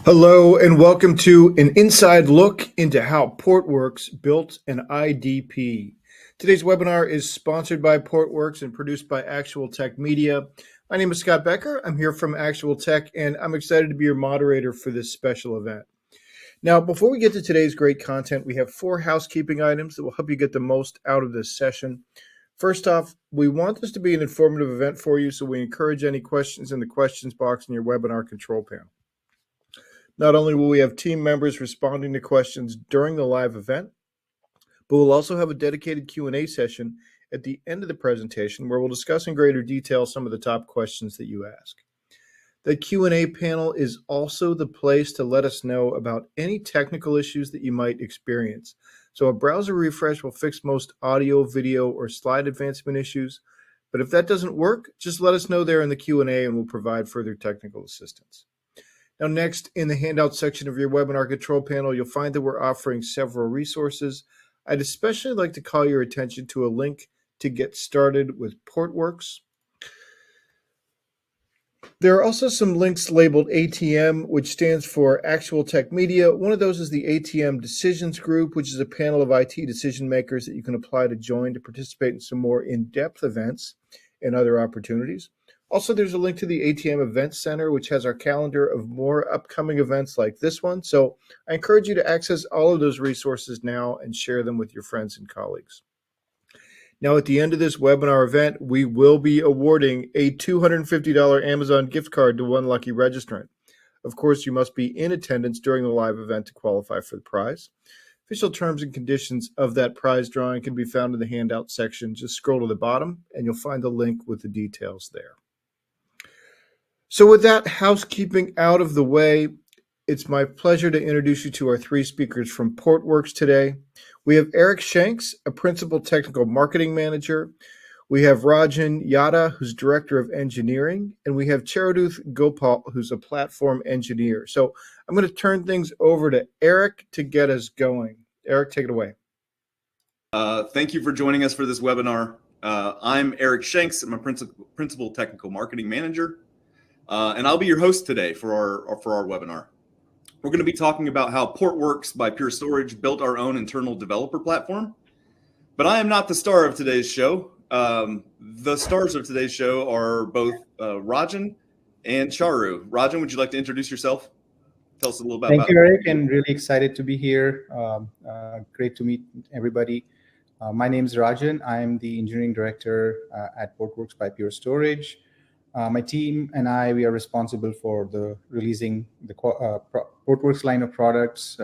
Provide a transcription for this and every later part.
Hello and welcome to an inside look into how Portworx built an IDP. Today's webinar is sponsored by Portworx and produced by Actual Tech Media. My name is Scott Becker. I'm here from Actual Tech and I'm excited to be your moderator for this special event. Now, before we get to today's great content, we have 4 housekeeping items that will help you get the most out of this session. First off, we want this to be an informative event for you, so we encourage any questions in the questions box in your webinar control panel. Not only will we have team members responding to questions during the live event, but we'll also have a dedicated Q&A session at the end of the presentation where we'll discuss in greater detail some of the top questions that you ask. The Q&A panel is also the place to let us know about any technical issues that you might experience. So a browser refresh will fix most audio, video, or slide advancement issues. But if that doesn't work, just let us know there in the Q&A and we'll provide further technical assistance. Now, next, in the handout section of your webinar control panel, you'll find that we're offering several resources. I'd especially like to call your attention to a link to get started with Portworx. There are also some links labeled ATM, which stands for Actual Tech Media. One of those is the ATM Decisions Group, which is a panel of IT decision makers that you can apply to join to participate in some more in-depth events and other opportunities. Also, there's a link to the ATM Event Center, which has our calendar of more upcoming events like this one. So I encourage you to access all of those resources now and share them with your friends and colleagues. Now, at the end of this webinar event, we will be awarding a $250 Amazon gift card to one lucky registrant. Of course, you must be in attendance during the live event to qualify for the prize. Official terms and conditions of that prize drawing can be found in the handout section. Just scroll to the bottom and you'll find the link with the details there. So with that housekeeping out of the way, it's my pleasure to introduce you to our 3 speakers from Portworx today. We have Eric Shanks, a Principal Technical Marketing Manager. We have Rajan Yadav, who's Director of Engineering. And we have Charuduth Gopal, who's a Platform Engineer. So I'm going to turn things over to Eric to get us going. Eric, take it away. Thank you for joining us for this webinar. I'm Eric Shanks. I'm a Principal Technical Marketing Manager. And I'll be your host today for our webinar. We're going to be talking about how Portworx by Pure Storage built our own internal developer platform. But I am not the star of today's show. The stars of today's show are both Rajan and Charu. Rajan, would you like to introduce yourself? Tell us a little bit about it. Thank you, Eric, and really excited to be here. Great to meet everybody. My name is Rajan. I'm the Engineering Director at Portworx by Pure Storage. My team and I, we are responsible for releasing the Portworx line of products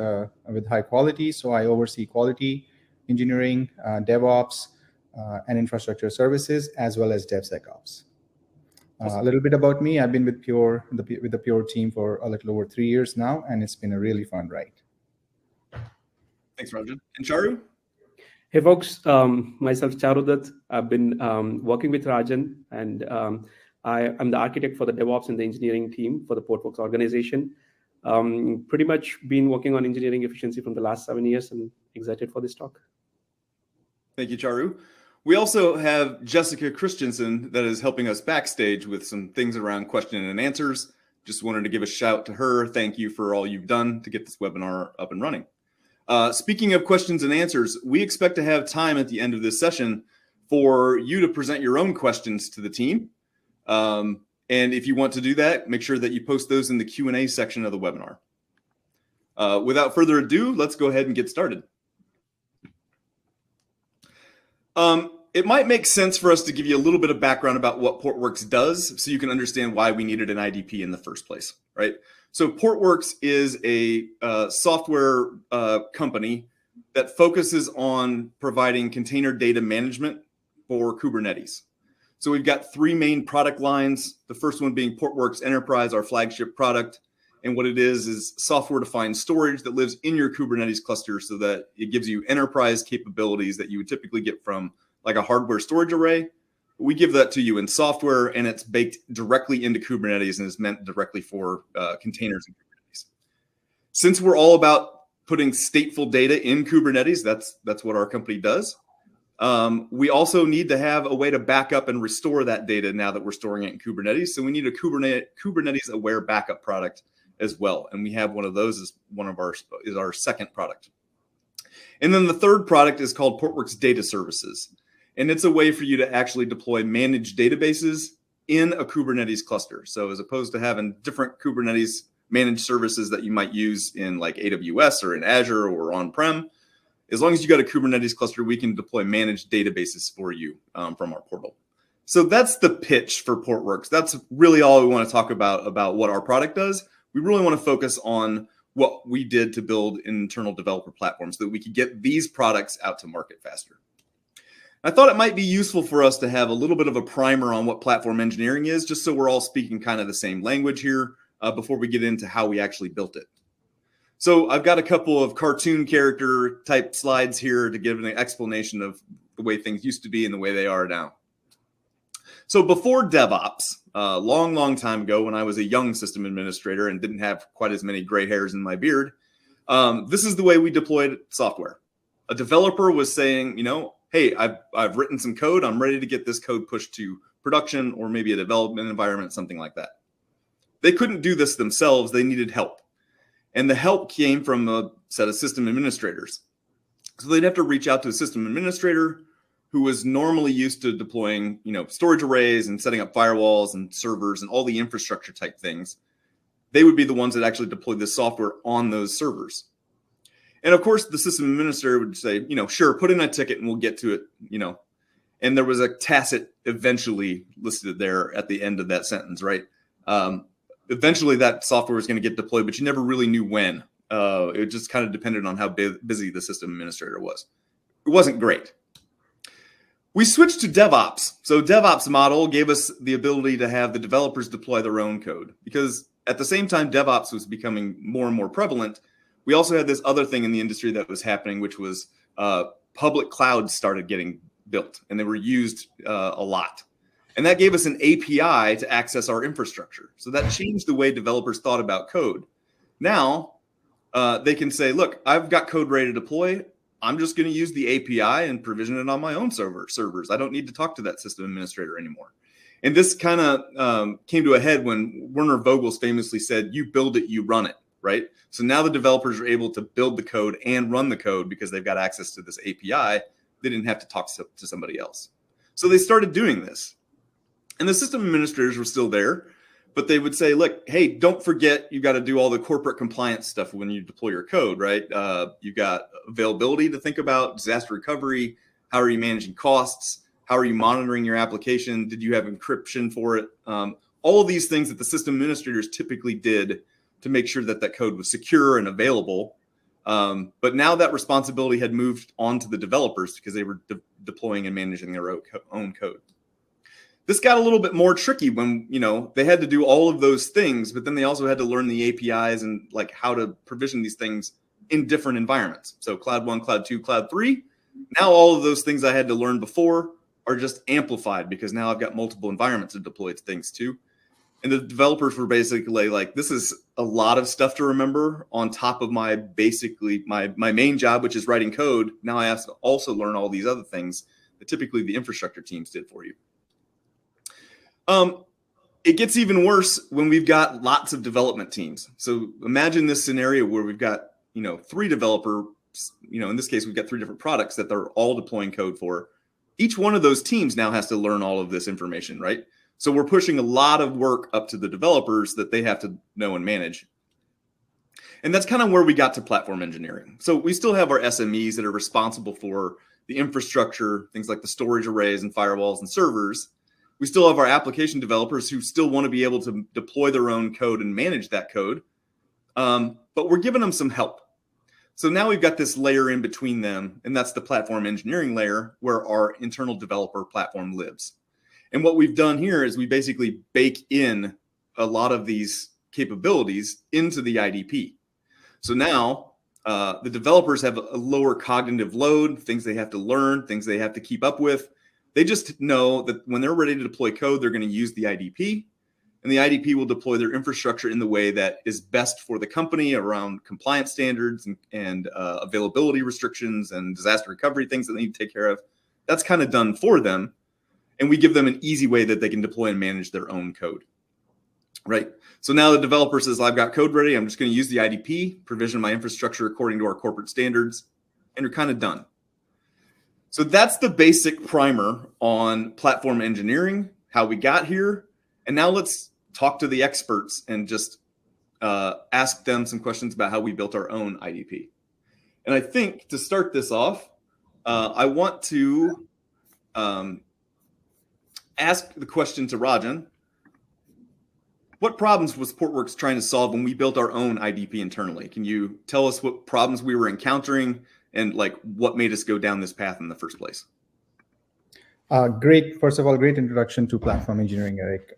with high quality. So I oversee quality, engineering, DevOps, and infrastructure services, as well as DevSecOps. A little bit about me. I've been with the Pure team for a little over 3 years now, and it's been a really fun ride. Thanks, Rajan. And Charu? Hey, folks. Myself, Charuduth. I've been working with Rajan, and I'm the architect for the DevOps and the engineering team for the Portworx organization. Pretty much been working on engineering efficiency from the last 7 years and excited for this talk. Thank you, Charu. We also have Jessica Christensen that is helping us backstage with some things around question and answers. Just wanted to give a shout to her. Thank you for all you've done to get this webinar up and running. Speaking of questions and answers, we expect to have time at the end of this session for you to present your own questions to the team. And if you want to do that, make sure that you post those in the Q&A section of the webinar. Without further ado, let's go ahead and get started. It might make sense for us to give you a little bit of background about what Portworx does so you can understand why we needed an IDP in the first place, right? So Portworx is a software company that focuses on providing container data management for Kubernetes. So we've got 3 main product lines. The first one being Portworx Enterprise, our flagship product. And what it is software-defined storage that lives in your Kubernetes cluster so that it gives you enterprise capabilities that you would typically get from like a hardware storage array. We give that to you in software, and it's baked directly into Kubernetes and is meant directly for containers in Kubernetes. Since we're all about putting stateful data in Kubernetes, that's what our company does. We also need to have a way to back up and restore that data now that we're storing it in Kubernetes. So we need a Kubernetes-aware backup product, as well. And we have one of those as our second product. And then the third product is called Portworx Data Services. And it's a way for you to actually deploy managed databases in a Kubernetes cluster. So as opposed to having different Kubernetes managed services that you might use in like AWS or in Azure or on-prem, as long as you got a Kubernetes cluster, we can deploy managed databases for you from our portal. So that's the pitch for Portworx. That's really all we want to talk about what our product does. We really want to focus on what we did to build an internal developer platform so that we could get these products out to market faster. I thought it might be useful for us to have a little bit of a primer on what platform engineering is, just so we're all speaking kind of the same language here before we get into how we actually built it. So I've got a couple of cartoon character type slides here to give an explanation of the way things used to be and the way they are now. So before DevOps, a long time ago when I was a young system administrator and didn't have quite as many gray hairs in my beard, this is the way we deployed software. A developer was saying, you know, hey, I've written some code. I'm ready to get this code pushed to production or maybe a development environment, something like that. They couldn't do this themselves. They needed help. And the help came from a set of system administrators. So they'd have to reach out to a system administrator who was normally used to deploying, you know, storage arrays and setting up firewalls and servers and all the infrastructure type things. They would be the ones that actually deployed this software on those servers. And of course, the system administrator would say, you know, sure, put in a ticket and we'll get to it, you know. And there was a tacit eventually listed there at the end of that sentence, right? Eventually that software was going to get deployed, but you never really knew when. It just kind of depended on how busy the system administrator was. It wasn't great. We switched to DevOps. So DevOps model gave us the ability to have the developers deploy their own code, because at the same time DevOps was becoming more and more prevalent, we also had this other thing in the industry that was happening, which was public clouds started getting built, and they were used a lot. And that gave us an API to access our infrastructure. So that changed the way developers thought about code. Now they can say, look, I've got code ready to deploy. I'm just going to use the API and provision it on my own servers. I don't need to talk to that system administrator anymore. And this kind of came to a head when Werner Vogels famously said, you build it, you run it, right? So now the developers are able to build the code and run the code because they've got access to this API. They didn't have to talk to somebody else. So they started doing this. And the system administrators were still there, but they would say, look, hey, don't forget, you got to do all the corporate compliance stuff when you deploy your code, right? You've got availability to think about, disaster recovery. How are you managing costs? How are you monitoring your application? Did you have encryption for it? All of these things that the system administrators typically did to make sure that that code was secure and available. But now that responsibility had moved on to the developers because they were deploying and managing their own code. This got a little bit more tricky when, you know, they had to do all of those things, but then they also had to learn the APIs and like how to provision these things in different environments. So Cloud 1, Cloud 2, Cloud 3. Now all of those things I had to learn before are just amplified because now I've got multiple environments to deploy things to. And the developers were basically like, this is a lot of stuff to remember on top of my main job, which is writing code. Now I have to also learn all these other things that typically the infrastructure teams did for you. It gets even worse when we've got lots of development teams. So imagine this scenario where we've got, you know, 3 developers, you know, in this case, we've got 3 different products that they're all deploying code for. Each one of those teams now has to learn all of this information, right? So we're pushing a lot of work up to the developers that they have to know and manage. And that's kind of where we got to platform engineering. So we still have our SMEs that are responsible for the infrastructure, things like the storage arrays and firewalls and servers. We still have our application developers who still want to be able to deploy their own code and manage that code. But we're giving them some help. So now we've got this layer in between them, and that's the platform engineering layer where our internal developer platform lives. And what we've done here is we basically bake in a lot of these capabilities into the IDP. So now the developers have a lower cognitive load, things they have to learn, things they have to keep up with. They just know that when they're ready to deploy code, they're going to use the IDP, and the IDP will deploy their infrastructure in the way that is best for the company around compliance standards and availability restrictions and disaster recovery, things that they need to take care of. That's kind of done for them. And we give them an easy way that they can deploy and manage their own code. right? So now the developer says, I've got code ready. I'm just going to use the IDP, provision my infrastructure according to our corporate standards, and you're kind of done. So that's the basic primer on platform engineering, how we got here. And now let's talk to the experts and just ask them some questions about how we built our own IDP. And I think to start this off, I want to ask the question to Rajan. What problems was Portworx trying to solve when we built our own IDP internally? Can you tell us what problems we were encountering and like what made us go down this path in the first place? Great. First of all, great introduction to platform engineering, Eric.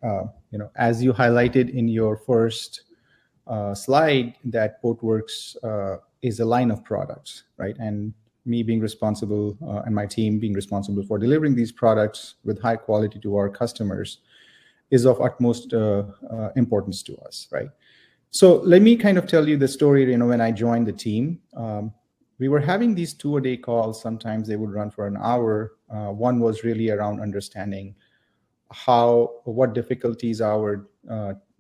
As you highlighted in your first slide, that Portworx is a line of products, right? And me being responsible and my team being responsible for delivering these products with high quality to our customers is of utmost importance to us, right? So let me kind of tell you the story. When I joined the team, we were having these 2-a-day calls. Sometimes they would run for an hour. One was really around understanding what difficulties our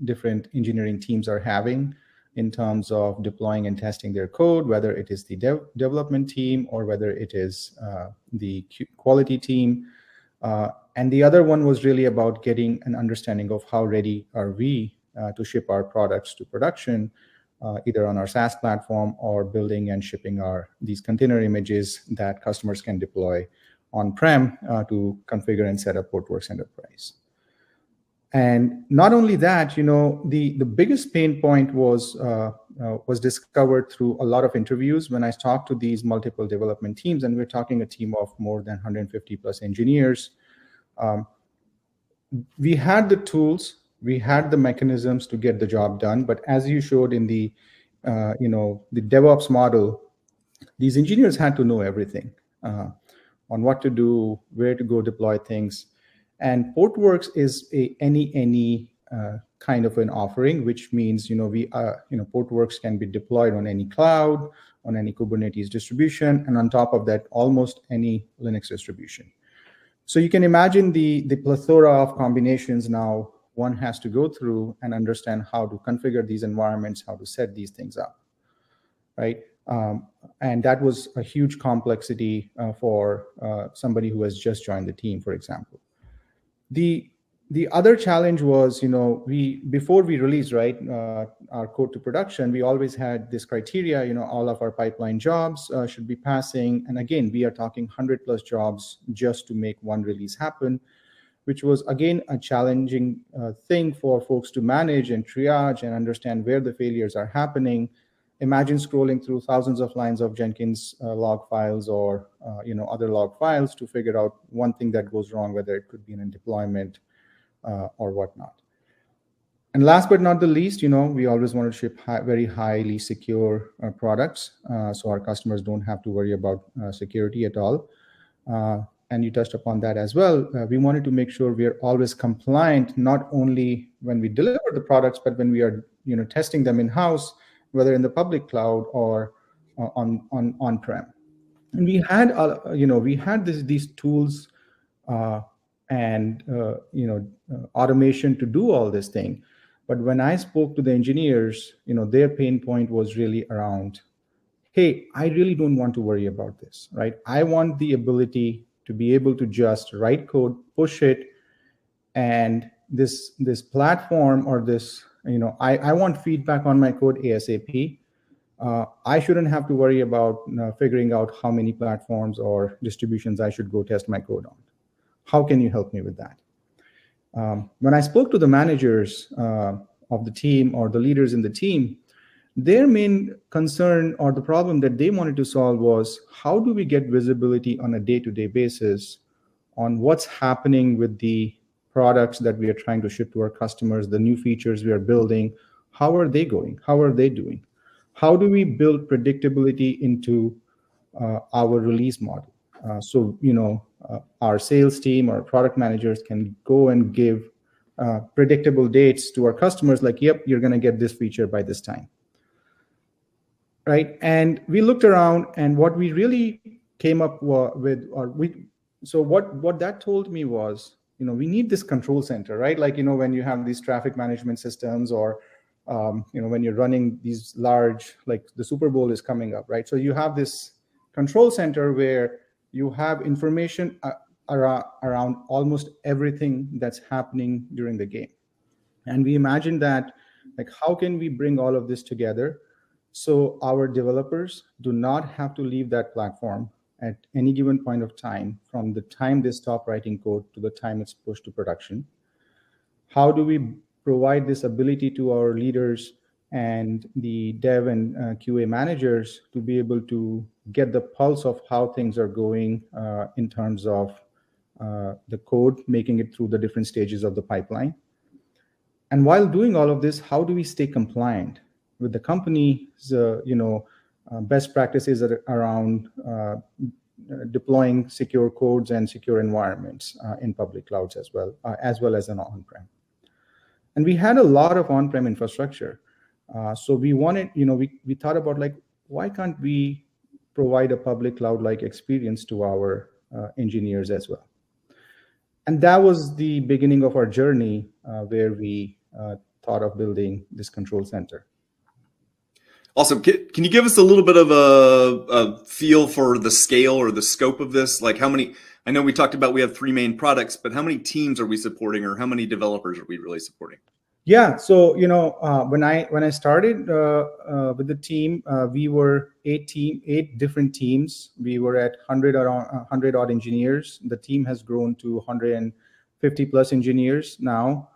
different engineering teams are having in terms of deploying and testing their code, whether it is the development team or whether it is the quality team. And the other one was really about getting an understanding of how ready are we to ship our products to production, either on our SaaS platform or building and shipping these container images that customers can deploy on-prem to configure and set up Portworx Enterprise. And not only that, the biggest pain point was discovered through a lot of interviews when I talked to these multiple development teams, and we're talking a team of more than 150 plus engineers. We had the tools, we had the mechanisms to get the job done, but as you showed in the DevOps model, these engineers had to know everything on what to do, where to go deploy things. And Portworx is any kind of an offering, which means Portworx can be deployed on any cloud, on any Kubernetes distribution, and on top of that, almost any Linux distribution. So you can imagine the plethora of combinations now one has to go through and understand how to configure these environments, how to set these things up, right? And that was a huge complexity for somebody who has just joined the team, for example. The other challenge was, before we released, right, our code to production, we always had this criteria, all of our pipeline jobs should be passing. And again, we are talking 100 plus jobs just to make one release happen, which was, again, a challenging thing for folks to manage and triage and understand where the failures are happening. Imagine scrolling through thousands of lines of Jenkins log files or other log files to figure out one thing that goes wrong, whether it could be in a deployment or whatnot. And last but not the least, we always want to ship very highly secure products, so our customers don't have to worry about security at all. And you touched upon that as well. We wanted to make sure we are always compliant, not only when we deliver the products, but when we are testing them in-house, whether in the public cloud or on-prem. And we had these tools and automation to do all this thing. But when I spoke to the engineers, their pain point was really around, hey, I really don't want to worry about this, right? I want the ability to be able to just write code, push it, and this platform or this, I want feedback on my code ASAP. I shouldn't have to worry about figuring out how many platforms or distributions I should go test my code on. How can you help me with that? When I spoke to the managers of the team or the leaders in the team, their main concern or the problem that they wanted to solve was, how do we get visibility on a day-to-day basis on what's happening with the products that we are trying to ship to our customers, the new features we are building, how are they going? How are they doing? How do we build predictability into our release model? So our sales team or product managers can go and give predictable dates to our customers, like, yep, you're going to get this feature by this time. Right. And we looked around, and what we really came up with, what that told me was, we need this control center, right? Like, when you have these traffic management systems, or when you're running these large, like the Super Bowl is coming up, right? So you have this control center where you have information around almost everything that's happening during the game. And we imagine that, like, how can we bring all of this together so our developers do not have to leave that platform at any given point of time, from the time they stop writing code to the time it's pushed to production? How do we provide this ability to our leaders and the dev and QA managers to be able to get the pulse of how things are going in terms of the code, making it through the different stages of the pipeline? And while doing all of this, how do we stay compliant with the company's best practices around deploying secure codes and secure environments in public clouds as well as an on-prem? And we had a lot of on-prem infrastructure. So we wanted, we thought about, like, why can't we provide a public cloud-like experience to our engineers as well? And that was the beginning of our journey, where we thought of building this control center. Awesome. Can you give us a little bit of a feel for the scale or the scope of this? Like, how many? I know we talked about we have 3 main products, but how many teams are we supporting, or how many developers are we really supporting? Yeah, so when I started with the team, we were 8 different teams. We were at 100 odd engineers. The team has grown to 150 plus engineers now.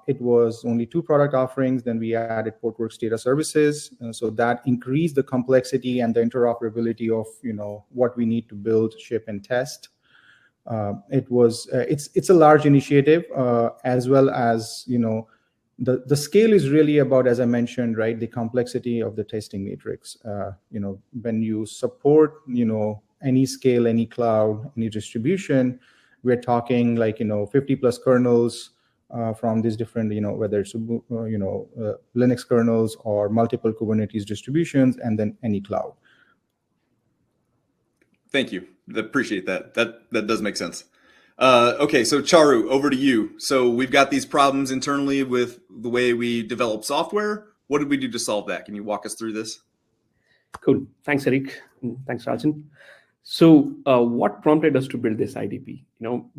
It was only 2 product offerings. Then we added Portworx Data Services, so that increased the complexity and the interoperability of what we need to build, ship, and test. It's a large initiative, as well as the scale is really about, as I mentioned, right, the complexity of the testing matrix. When you support any scale, any cloud, any distribution, we're talking like 50 plus kernels from these different whether it's Linux kernels or multiple Kubernetes distributions, and then any cloud. Thank you. Appreciate that. That does make sense. Okay, so Charu, over to you. So we've got these problems internally with the way we develop software. What did we do to solve that? Can you walk us through this? Cool. Thanks, Eric. Thanks, Rajan. So what prompted us to build this IDP?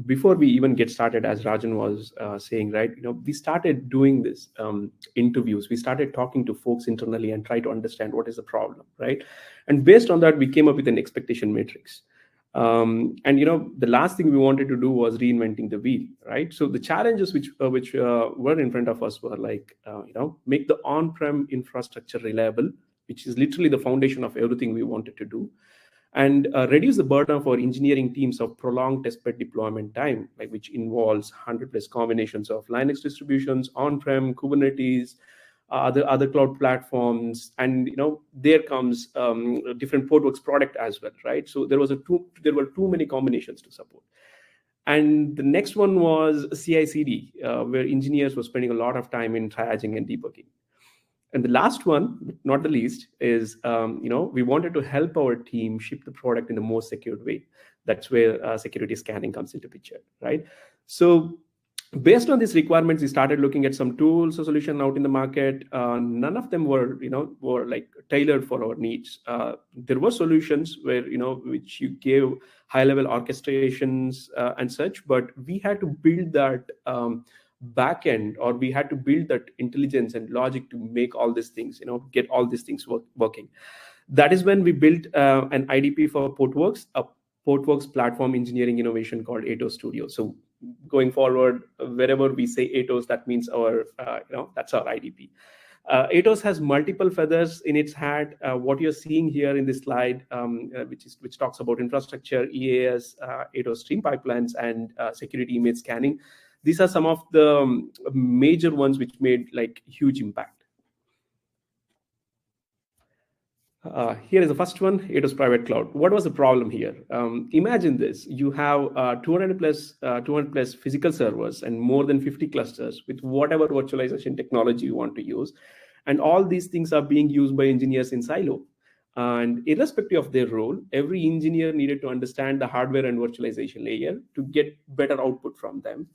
Before we even get started, as Rajan was saying, right, we started doing this interviews. We started talking to folks internally and try to understand what is the problem, right? And based on that, we came up with an expectation matrix. And the last thing we wanted to do was reinventing the wheel, right? So the challenges which were in front of us were like, make the on-prem infrastructure reliable, which is literally the foundation of everything we wanted to do, and reduce the burden of our engineering teams of prolonged testbed deployment time, like which involves 100 plus combinations of Linux distributions, on-prem, Kubernetes, other cloud platforms, and there comes different Portworx product as well, right? So there were too many combinations to support. And the next one was CI/CD, where engineers were spending a lot of time in triaging and debugging. And the last one, not the least, is we wanted to help our team ship the product in the most secured way. That's where security scanning comes into picture, right? So based on these requirements, we started looking at some tools or solution out in the market. None of them were like tailored for our needs. There were solutions where which you gave high-level orchestrations and such, but we had to build that backend, or we had to build that intelligence and logic to make all these things, get all these things working. That is when we built an IDP for Portworx, a Portworx platform engineering innovation called Atos Studio. So going forward, wherever we say Atos, that means our, that's our IDP. Atos has multiple feathers in its hat. What you're seeing here in this slide, which talks about infrastructure, EAS, Atos stream pipelines, and security image scanning. These are some of the major ones which made like huge impact. Here is the first one, Atos Private Cloud. What was the problem here? Imagine this: you have 200 plus physical servers and more than 50 clusters with whatever virtualization technology you want to use, and all these things are being used by engineers in silo. And irrespective of their role, every engineer needed to understand the hardware and virtualization layer to get better output from them.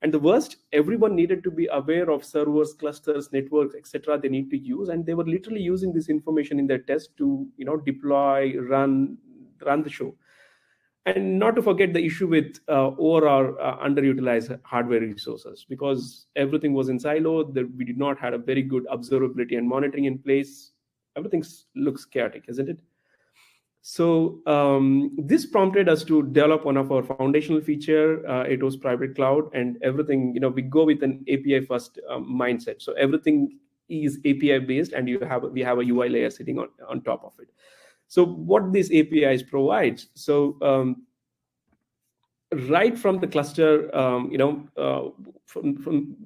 And the worst, everyone needed to be aware of servers, clusters, networks, etc. they need to use, and they were literally using this information in their test to deploy, run the show. And not to forget the issue with overall underutilized hardware resources, because everything was in silo. We did not have a very good observability and monitoring in place. Everything looks chaotic, isn't it? So this prompted us to develop one of our foundational feature, Atos Private Cloud, and everything, we go with an API first mindset. So everything is API based, and we have a UI layer sitting on top of it. So what these APIs provides, so right from the cluster, from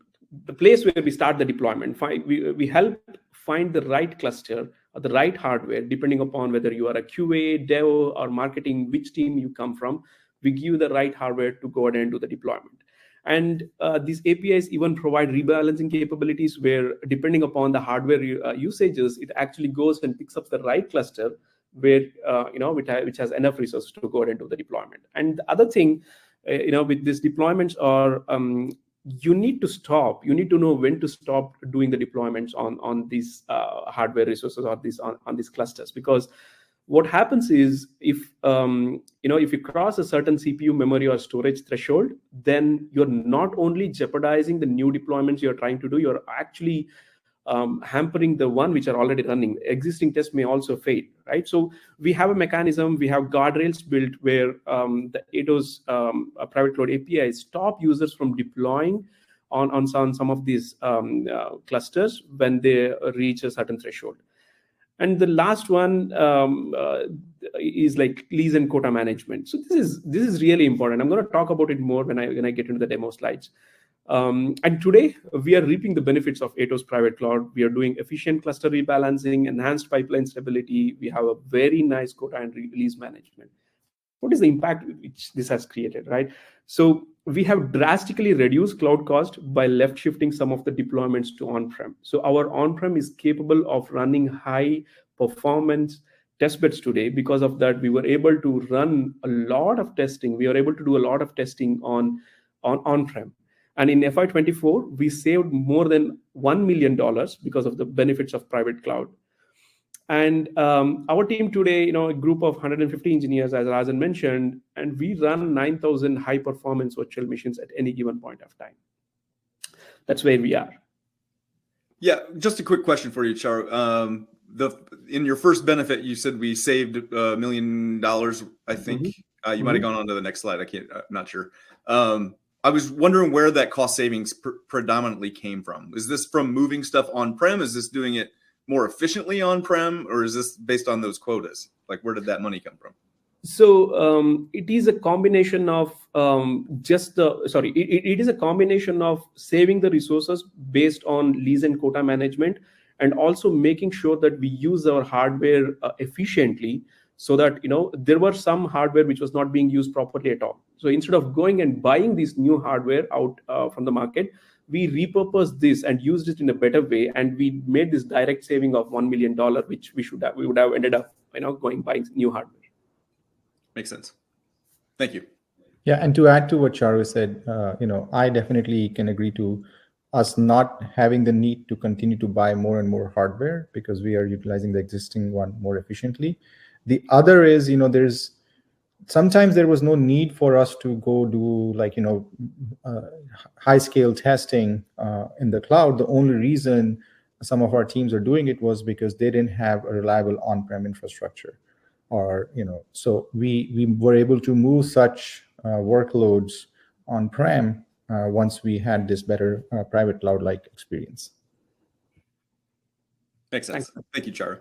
the place where we start the deployment, we help find the right cluster or the right hardware, depending upon whether you are a QA, dev, or marketing, which team you come from. We give you the right hardware to go ahead and do the deployment. And these APIs even provide rebalancing capabilities where, depending upon the hardware usages, it actually goes and picks up the right cluster where which has enough resources to go ahead and do the deployment. And the other thing, with these deployments are you need to know when to stop doing the deployments on these hardware resources or on these clusters, because what happens is if you cross a certain CPU memory or storage threshold, then you're not only jeopardizing the new deployments you're trying to do, you're actually hampering the one which are already running. Existing tests may also fail, right? So we have a mechanism, we have guardrails built where the Atos Private Cloud APIs stop users from deploying on some of these clusters when they reach a certain threshold. And the last one is like lease and quota management. So this is really important. I'm going to talk about it more when I get into the demo slides. And today, we are reaping the benefits of Atos Private Cloud. We are doing efficient cluster rebalancing, enhanced pipeline stability. We have a very nice quota and release management. What is the impact which this has created, right? So we have drastically reduced cloud cost by left shifting some of the deployments to on-prem. So our on-prem is capable of running high performance test beds today. Because of that, we were able to run a lot of testing. We are able to do a lot of testing on-prem. And in FY24, we saved more than $1 million because of the benefits of private cloud. And our team today, a group of 150 engineers, as Rajan mentioned, and we run 9,000 high-performance virtual machines at any given point of time. That's where we are. Yeah, just a quick question for you, Charu. In your first benefit, you said we saved $1 million, I think. Mm-hmm. You might have gone on to the next slide. I'm not sure. I was wondering where that cost savings predominantly came from. Is this from moving stuff on-prem? Is this doing it more efficiently on-prem? Or is this based on those quotas? Like, where did that money come from? So it is a combination of it is a combination of saving the resources based on lease and quota management, and also making sure that we use our hardware efficiently, so that there were some hardware which was not being used properly at all. So instead of going and buying this new hardware out from the market, we repurposed this and used it in a better way, and we made this direct saving of $1 million, which we would have ended up going buying new hardware. Makes sense. Thank you. Yeah, and to add to what Charu said, I definitely can agree to us not having the need to continue to buy more and more hardware because we are utilizing the existing one more efficiently. The other is, sometimes there was no need for us to go do high scale testing in the cloud. The only reason some of our teams are doing it was because they didn't have a reliable on-prem infrastructure, so we were able to move such workloads on-prem once we had this better private cloud-like experience. Makes sense. Thank you, Charu.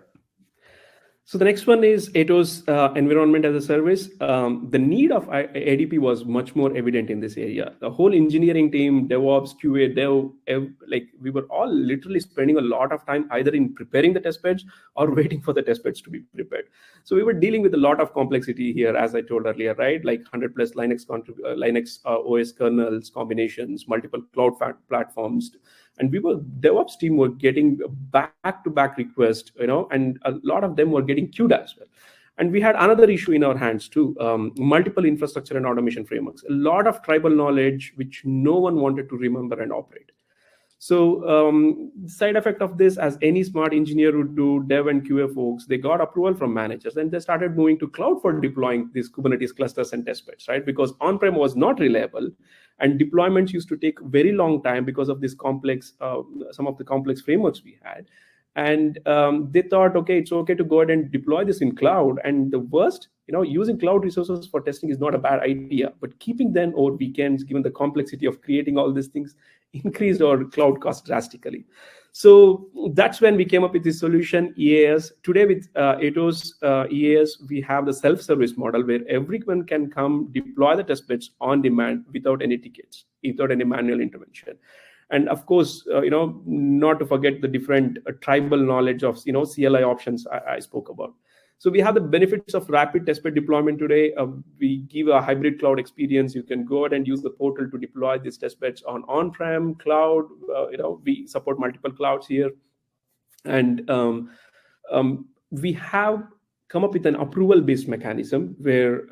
So the next one is Atos Environment as a Service. The need of ADP was much more evident in this area. The whole engineering team, DevOps, QA, we were all literally spending a lot of time either in preparing the test beds or waiting for the test beds to be prepared. So we were dealing with a lot of complexity here, as I told earlier, right? Like 100 plus Linux OS kernels, combinations, multiple cloud platforms, and DevOps team were getting back-to-back requests, and a lot of them were getting queued as well. And we had another issue in our hands too, multiple infrastructure and automation frameworks, a lot of tribal knowledge, which no one wanted to remember and operate. So side effect of this, as any smart engineer would do, dev and QA folks, they got approval from managers and they started moving to cloud for deploying these Kubernetes clusters and test beds, right? Because on-prem was not reliable and deployments used to take very long time because of this complex, some of the complex frameworks we had. And they thought, okay, it's okay to go ahead and deploy this in cloud. And the worst, using cloud resources for testing is not a bad idea, but keeping them over weekends, given the complexity of creating all these things, increased our cloud cost drastically. So that's when we came up with this solution, EAS. Today with Atos EAS, we have the self-service model where everyone can come deploy the test beds on demand without any tickets, without any manual intervention. And of course, not to forget the different tribal knowledge of, CLI options I spoke about. So we have the benefits of rapid testbed deployment today. We give a hybrid cloud experience. You can go ahead and use the portal to deploy these testbeds on-prem, cloud. We support multiple clouds here. And we have come up with an approval-based mechanism where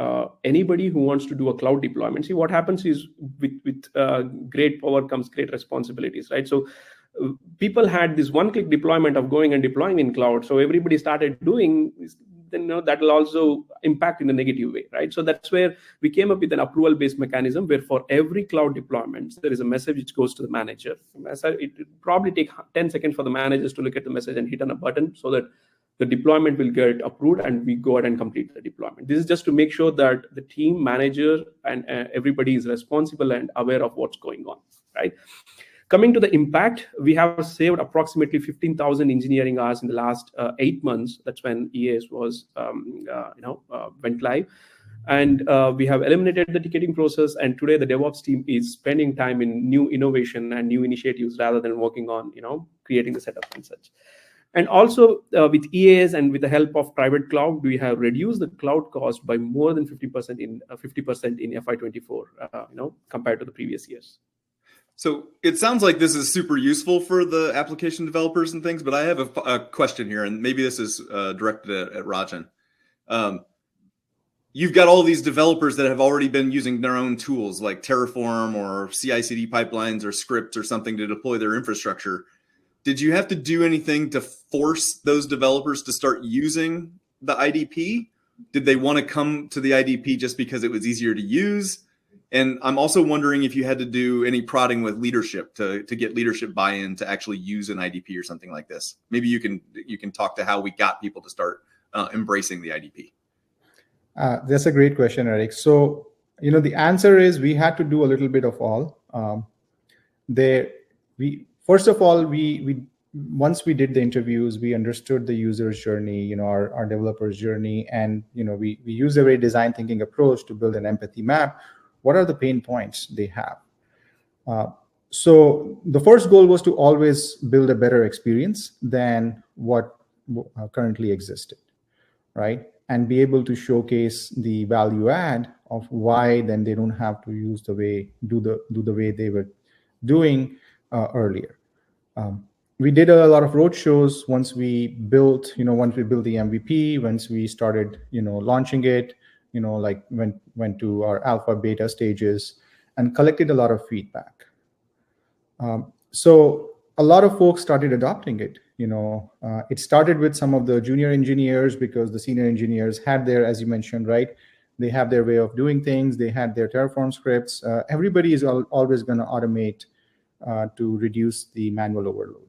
anybody who wants to do a cloud deployment, see what happens is with great power comes great responsibilities, right? So people had this one-click deployment of going and deploying in cloud. So everybody started doing this, then that will also impact in a negative way, right? So that's where we came up with an approval-based mechanism where for every cloud deployment, there is a message which goes to the manager. It probably take 10 seconds for the managers to look at the message and hit on a button so that the deployment will get approved and we go ahead and complete the deployment. This is just to make sure that the team, manager, and everybody is responsible and aware of what's going on, right? Coming to the impact, we have saved approximately 15,000 engineering hours in the last 8 months. That's when EAS was, went live. And we have eliminated the ticketing process. And today the DevOps team is spending time in new innovation and new initiatives rather than working on, creating the setup and such. And also with EAS and with the help of private cloud, we have reduced the cloud cost by more than 50% in FY24, compared to the previous years. So it sounds like this is super useful for the application developers and things, but I have a question here, and maybe this is directed at Rajan. You've got all these developers that have already been using their own tools like Terraform or CI/CD pipelines or scripts or something to deploy their infrastructure. Did you have to do anything to force those developers to start using the IDP? Did they want to come to the IDP just because it was easier to use? And I'm also wondering if you had to do any prodding with leadership to get leadership buy-in to actually use an IDP or something like this. Maybe you can talk to how we got people to start embracing the IDP. That's a great question, Eric. So, the answer is we had to do a little bit of all. First of all, we once we did the interviews, we understood the user's journey, our developer's journey, and we used a very design thinking approach to build an empathy map. What are the pain points they have? So the first goal was to always build a better experience than what currently existed, right? And be able to showcase the value add of why then they don't have to use do the way they were doing earlier. We did a lot of road shows once we built the MVP, once we started, launching it, like went to our alpha beta stages and collected a lot of feedback. So a lot of folks started adopting it. It started with some of the junior engineers because the senior engineers had their, as you mentioned, right? They have their way of doing things. They had their Terraform scripts. Everybody is always going to automate to reduce the manual overload.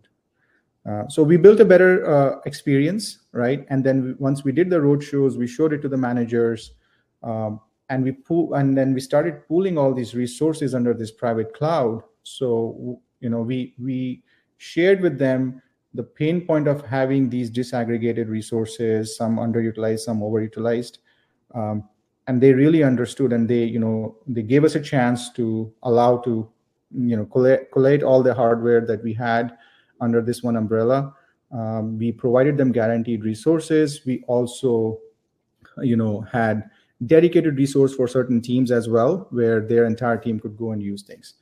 So we built a better experience, right? And then once we did the road shows, we showed it to the managers, and then we started pooling all these resources under this private cloud. So we shared with them the pain point of having these disaggregated resources, some underutilized, some overutilized, and they really understood, and they gave us a chance to allow to collate all the hardware that we had under this one umbrella. We provided them guaranteed resources. We also, had dedicated resource for certain teams as well, where their entire team could go and use things.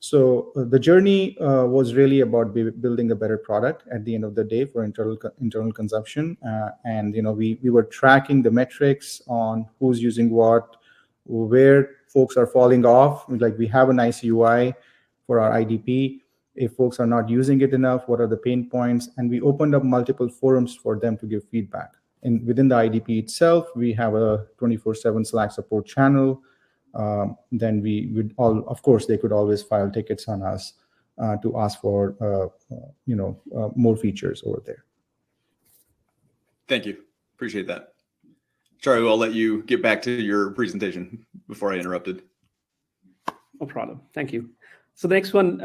So the journey was really about building a better product at the end of the day for internal consumption. And we were tracking the metrics on who's using what, where folks are falling off. Like, we have a nice UI for our IDP. If folks are not using it enough, what are the pain points? And we opened up multiple forums for them to give feedback. And within the IDP itself, we have a 24/7 Slack support channel. Then we would of course, they could always file tickets on us to ask for more features over there. Thank you. Appreciate that. Charu, I'll let you get back to your presentation before I interrupted. No problem. Thank you. So the next one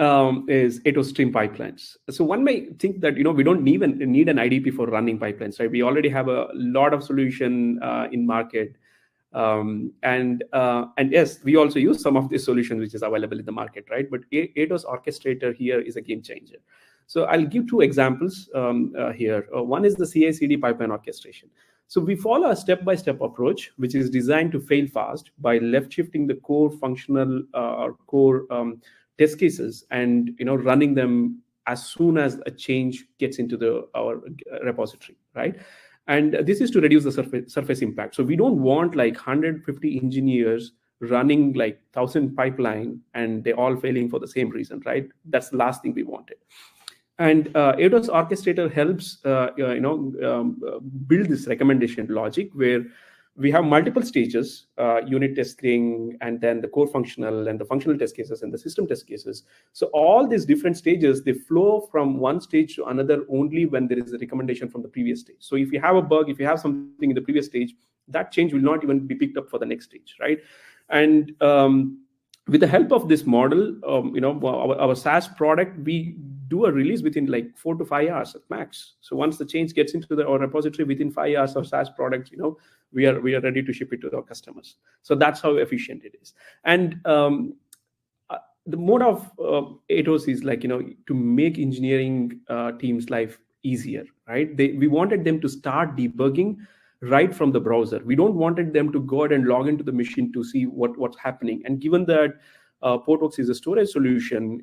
is ATOS stream pipelines. So one may think that we don't need an IDP for running pipelines, right? We already have a lot of solution in market, and yes, we also use some of the solutions which is available in the market, right? But ATOS Orchestrator here is a game changer. So I'll give two examples here. One is the CI/CD pipeline orchestration. So we follow a step-by-step approach, which is designed to fail fast by left shifting the core functional or core test cases and running them as soon as a change gets into our repository, right? And this is to reduce the surface impact. So we don't want like 150 engineers running like 1,000 pipeline and they all failing for the same reason, right? That's the last thing we wanted. And ATOS Orchestrator helps build this recommendation logic where we have multiple stages, unit testing, and then the core functional and the functional test cases and the system test cases. So all these different stages, they flow from one stage to another only when there is a recommendation from the previous stage. So if you have a bug, if you have something in the previous stage, that change will not even be picked up for the next stage, right? And with the help of this model, our SaaS product, we do a release within like 4 to 5 hours at max. So once the change gets into our repository, within 5 hours of SaaS product, we are ready to ship it to our customers. So that's how efficient it is. And the mode of ATOS is like to make engineering teams' life easier, right? We wanted them to start debugging right from the browser. We don't wanted them to go ahead and log into the machine to see what's happening. And given that Portworx is a storage solution,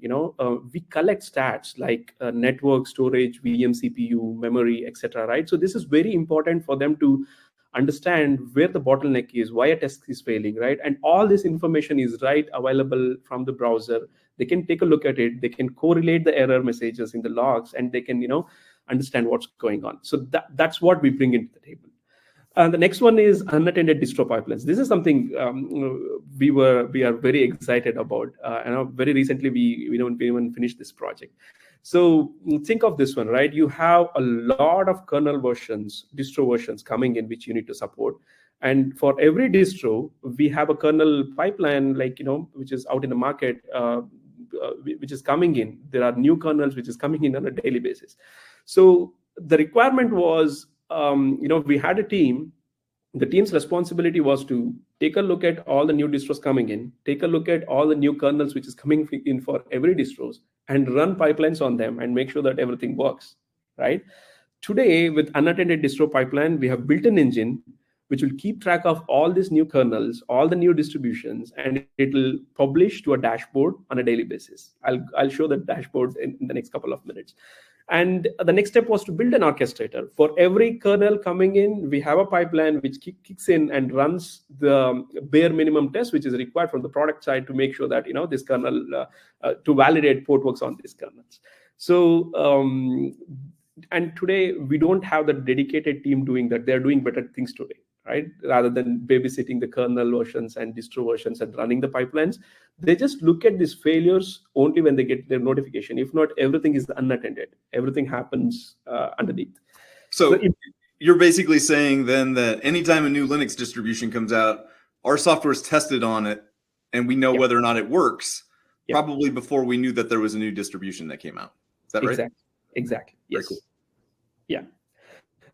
we collect stats like network, storage, VM, CPU, memory, etc. Right? So this is very important for them to understand where the bottleneck is, why a test is failing, right? And all this information is available from the browser. They can take a look at it. They can correlate the error messages in the logs, and they can understand what's going on. So that's what we bring into the table. And the next one is unattended distro pipelines. This is something we are very excited about. Very recently we even finished this project. So think of this one, right? You have a lot of kernel versions, distro versions coming in which you need to support. And for every distro, we have a kernel pipeline, which is out in the market, which is coming in. There are new kernels which is coming in on a daily basis. So the requirement was, we had a team. The team's responsibility was to take a look at all the new distros coming in, take a look at all the new kernels which is coming in for every distros, and run pipelines on them and make sure that everything works, right? Today, with unattended distro pipeline, we have built an engine which will keep track of all these new kernels, all the new distributions, and it will publish to a dashboard on a daily basis. I'll show the dashboard in the next couple of minutes. And the next step was to build an orchestrator. For every kernel coming in, we have a pipeline which kicks in and runs the bare minimum test, which is required from the product side to make sure that this kernel, to validate Portworx on these kernels. So, and today we don't have the dedicated team doing that. They're doing better things today, right? Rather than babysitting the kernel versions and distro versions and running the pipelines, they just look at these failures only when they get their notification. If not, everything is unattended. Everything happens underneath. So you're basically saying then that anytime a new Linux distribution comes out, our software is tested on it, and we know whether or not it works, probably before we knew that there was a new distribution that came out. Is that right? Exactly. Yes. Very cool. Yeah.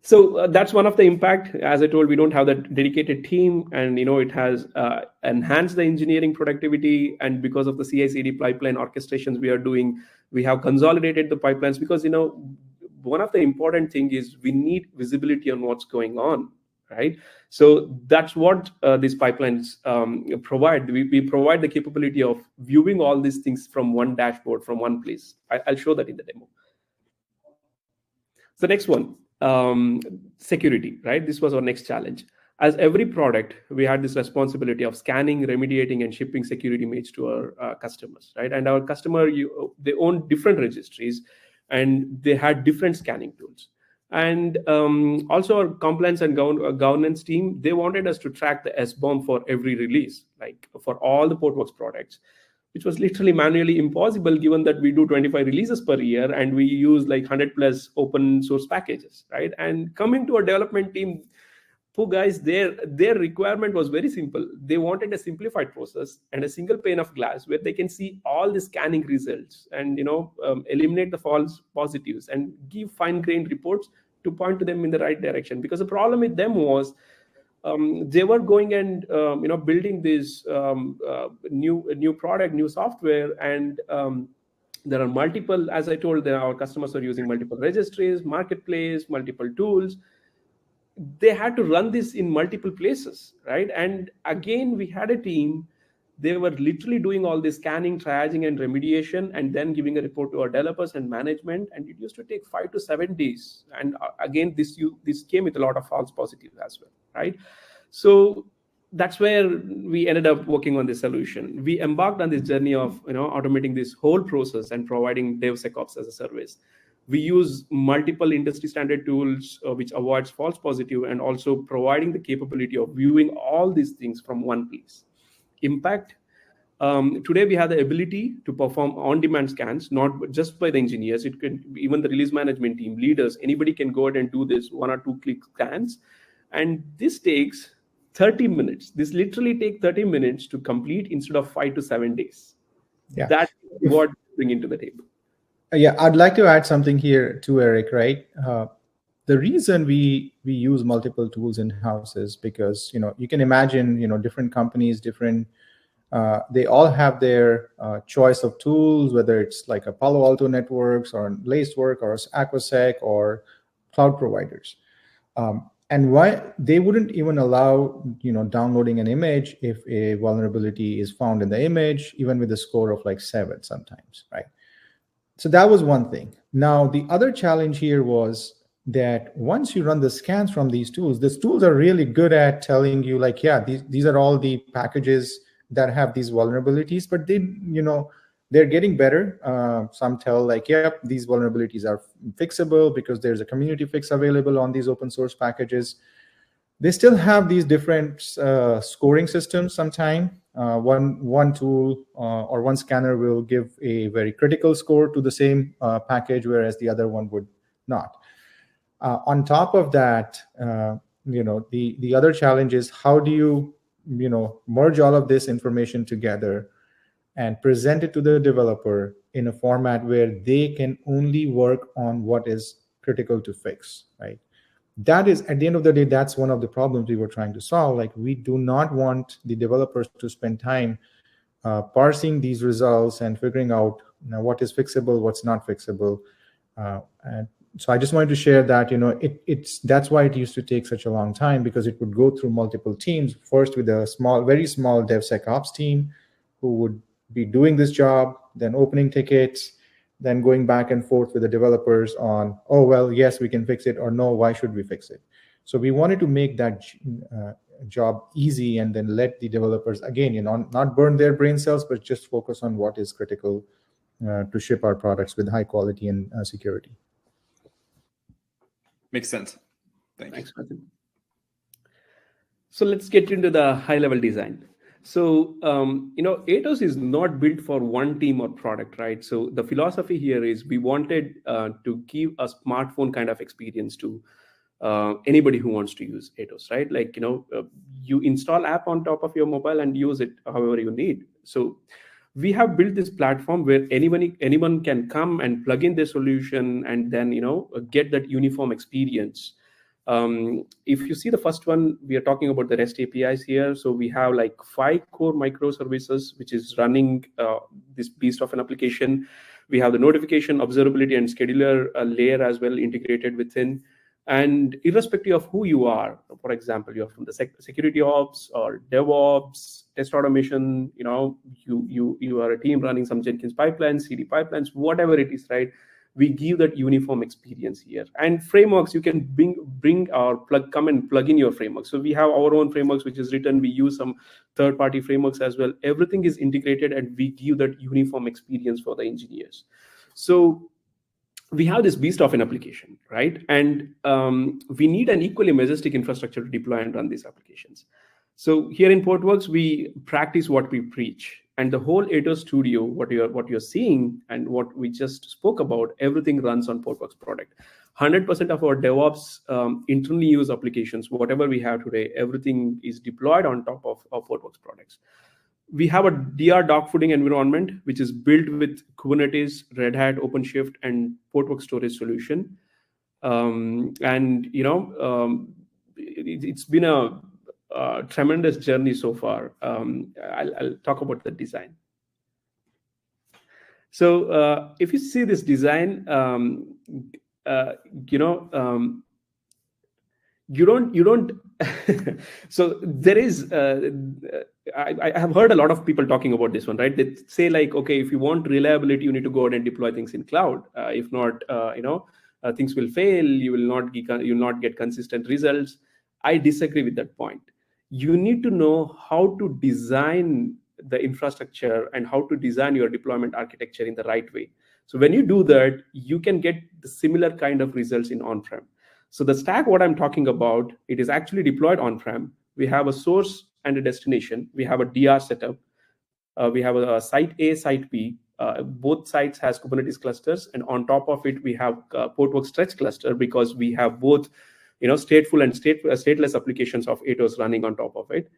So that's one of the impact. As I told, we don't have that dedicated team, and it has enhanced the engineering productivity. And because of the CI/CD pipeline orchestrations we are doing, we have consolidated the pipelines, because one of the important thing is we need visibility on what's going on, right? So that's what these pipelines provide. We provide the capability of viewing all these things from one dashboard, from one place. I'll show that in the demo. So next one, security, right? This was our next challenge. As every product, we had this responsibility of scanning, remediating, and shipping security image to our customers, right? And our customer, they own different registries, and they had different scanning tools. And also our compliance and governance team, they wanted us to track the SBOM for every release, like for all the Portworx products, which was literally manually impossible given that we do 25 releases per year and we use like 100 plus open source packages, right? And coming to our development team, poor guys, their requirement was very simple. They wanted a simplified process and a single pane of glass where they can see all the scanning results and eliminate the false positives and give fine-grained reports to point to them in the right direction. Because the problem with them was they were going and building this new product, new software, and there are multiple, as I told, our customers are using multiple registries, marketplace, multiple tools. They had to run this in multiple places, right? And again, we had a team. They were literally doing all this scanning, triaging, and remediation, and then giving a report to our developers and management. And it used to take 5 to 7 days. And again, this came with a lot of false positives as well, right? So that's where we ended up working on this solution. We embarked on this journey of automating this whole process and providing DevSecOps as a service. We use multiple industry standard tools, which avoids false positive, and also providing the capability of viewing all these things from one place. Impact. Today we have the ability to perform on-demand scans, not just by the engineers. It can even the release management team, leaders, anybody can go ahead and do this 1 or 2 click scans. And this takes 30 minutes. This literally takes 30 minutes to complete instead of 5 to 7 days. Yeah. That's what we bring into the table. Yeah, I'd like to add something here too, Eric, right? The reason we use multiple tools in-house is because, you can imagine, different companies, they all have their choice of tools, whether it's like a Palo Alto Networks or Lacework or Aquasec or cloud providers. And why they wouldn't even allow, downloading an image if a vulnerability is found in the image, even with a score of like 7 sometimes, right? So that was one thing. Now, the other challenge here was that once you run the scans from these tools are really good at telling you like, yeah, these are all the packages that have these vulnerabilities, but they're getting better. Some tell like, yeah, these vulnerabilities are fixable because there's a community fix available on these open source packages. They still have these different scoring systems sometimes. One tool or one scanner will give a very critical score to the same package, whereas the other one would not. On top of that, the other challenge is how do you, merge all of this information together and present it to the developer in a format where they can only work on what is critical to fix, right? That is, at the end of the day, that's one of the problems we were trying to solve. Like, we do not want the developers to spend time parsing these results and figuring out what is fixable, what's not fixable. And so I just wanted to share that, that's why it used to take such a long time, because it would go through multiple teams, first with a very small DevSecOps team who would be doing this job, then opening tickets, then going back and forth with the developers on, oh, well, yes, we can fix it, or no, why should we fix it? So we wanted to make that job easy and then let the developers, again, not burn their brain cells, but just focus on what is critical to ship our products with high quality and security. Makes sense. Thanks. So let's get into the high-level design. So, Atos is not built for one team or product, right? So the philosophy here is we wanted to give a smartphone kind of experience to anybody who wants to use Atos, right? Like, you install app on top of your mobile and use it however you need. So we have built this platform where anyone can come and plug in their solution and then, get that uniform experience. If you see the first one, we are talking about the REST APIs here. So we have like 5 core microservices, which is running this beast of an application. We have the notification, observability, and scheduler layer as well integrated within. And irrespective of who you are, for example, you're from the security ops or DevOps, test automation, you are a team running some Jenkins pipelines, CD pipelines, whatever it is, right? We give that uniform experience here. And frameworks, you can bring or come and plug in your framework. So we have our own frameworks, which is written. We use some third-party frameworks as well. Everything is integrated, and we give that uniform experience for the engineers. So we have this beast of an application, right? And we need an equally majestic infrastructure to deploy and run these applications. So here in Portworx, we practice what we preach. And the whole Atos Studio, what you're seeing and what we just spoke about, everything runs on Portworx product. 100% of our DevOps internally used applications, whatever we have today, everything is deployed on top of our Portworx products. We have a DR dogfooding environment, which is built with Kubernetes, Red Hat, OpenShift, and Portworx storage solution. It's been a tremendous journey so far. I'll talk about the design. So if you see this design, you don't so there is I have heard a lot of people talking about this one, right? They say like, okay, if you want reliability, you need to go out and deploy things in cloud. If not, things will fail. You will not get consistent results. I disagree with that point. You need to know how to design the infrastructure and how to design your deployment architecture in the right way. So when you do that, you can get the similar kind of results in on-prem. So the stack, what I'm talking about, it is actually deployed on-prem. We have a source and a destination. We have a DR setup. We have a site A, site B. Both sites has Kubernetes clusters, and on top of it, we have Portworx Stretch cluster, because we have both, stateful and stateless applications of Atos running on top of it.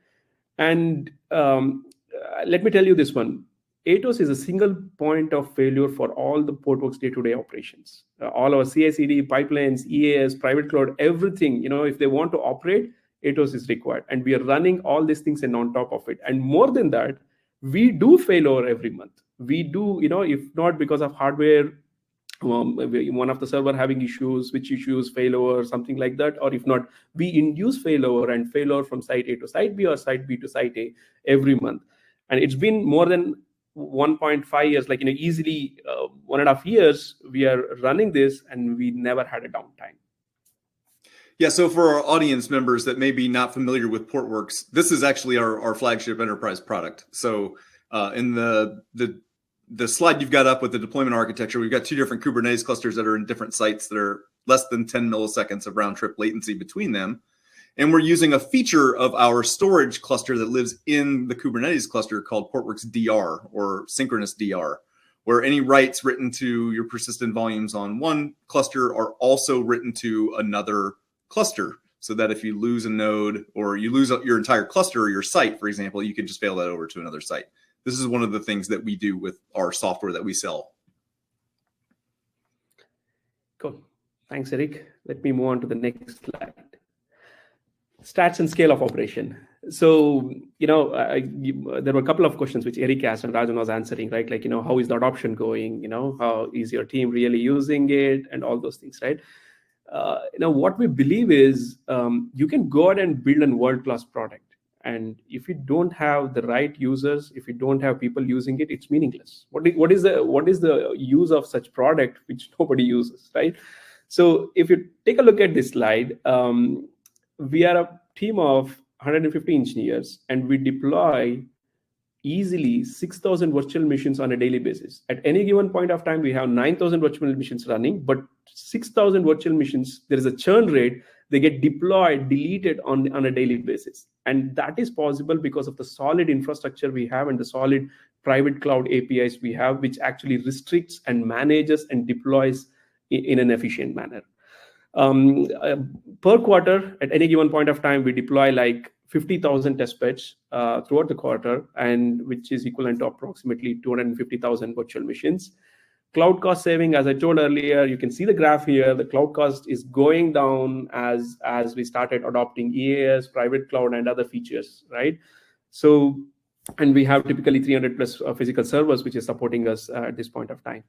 And let me tell you this one. Atos is a single point of failure for all the Portworx day-to-day operations. All our CI/CD, pipelines, EAS, private cloud, everything, if they want to operate, Atos is required. And we are running all these things and on top of it. And more than that, we do failover every month. We do, if not because of hardware, one of the server having issues, switch issues, failover, something like that, or if not, we induce failover and failover from site A to site B or site B to site A every month. And it's been more than 1.5 years, easily 1.5 years, we are running this, and we never had a downtime. Yeah, so for our audience members that may be not familiar with Portworx, this is actually our flagship enterprise product. So in the slide you've got up with the deployment architecture, we've got two different Kubernetes clusters that are in different sites that are less than 10 milliseconds of round trip latency between them. And we're using a feature of our storage cluster that lives in the Kubernetes cluster called Portworx DR, or synchronous DR, where any writes written to your persistent volumes on one cluster are also written to another cluster, so that if you lose a node or you lose your entire cluster or your site, for example, you can just fail that over to another site. This is one of the things that we do with our software that we sell. Cool. Thanks, Eric. Let me move on to the next slide. Stats and scale of operation. So, there were a couple of questions which Eric asked and Rajan was answering, right? Like, how is the adoption going? How is your team really using it, and all those things, right? What we believe is you can go out and build a world-class product. And if you don't have the right users, if you don't have people using it, it's meaningless. What is the use of such product which nobody uses, right? So if you take a look at this slide, we are a team of 150 engineers, and we deploy easily 6,000 virtual machines on a daily basis. At any given point of time, we have 9,000 virtual machines running, but 6,000 virtual machines, there is a churn rate. They get deployed, deleted on a daily basis. And that is possible because of the solid infrastructure we have and the solid private cloud APIs we have, which actually restricts and manages and deploys in an efficient manner. Per quarter, at any given point of time, we deploy like 50,000 test beds throughout the quarter, and which is equivalent to approximately 250,000 virtual machines. Cloud cost saving, as I told earlier, you can see the graph here. The cloud cost is going down as we started adopting EAS, private cloud, and other features, right? So, and we have typically 300 plus physical servers, which is supporting us at this point of time.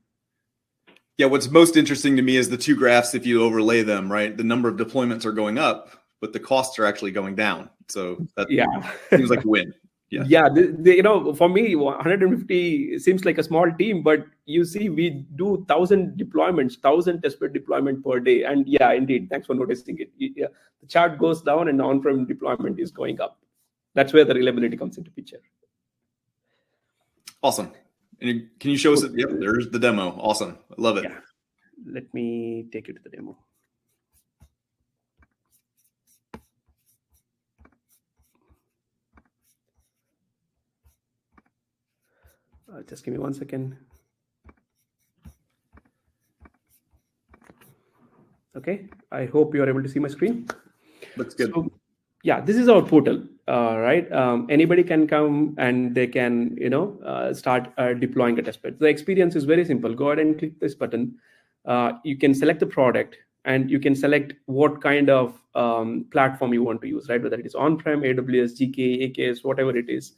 Yeah, what's most interesting to me is the two graphs, if you overlay them, right? The number of deployments are going up, but the costs are actually going down. So that seems like a win. Yeah. Yeah, for me, 150 seems like a small team, but you see, we do 1,000 deployments, 1,000 testbed deployment per day. And yeah, indeed, thanks for noticing it. Yeah, the chart goes down and on-prem deployment is going up. That's where the reliability comes into picture. Awesome. And can you show us it? Yep, there's the demo. Awesome. I love it. Yeah. Let me take you to the demo. Just give me 1 second. Okay, I hope you are able to see my screen. Looks good. So, yeah, this is our portal, right? Anybody can come and they can, start deploying a testbed. The experience is very simple. Go ahead and click this button. You can select the product and you can select what kind of platform you want to use, right? Whether it is on-prem, AWS, GK, AKS, whatever it is.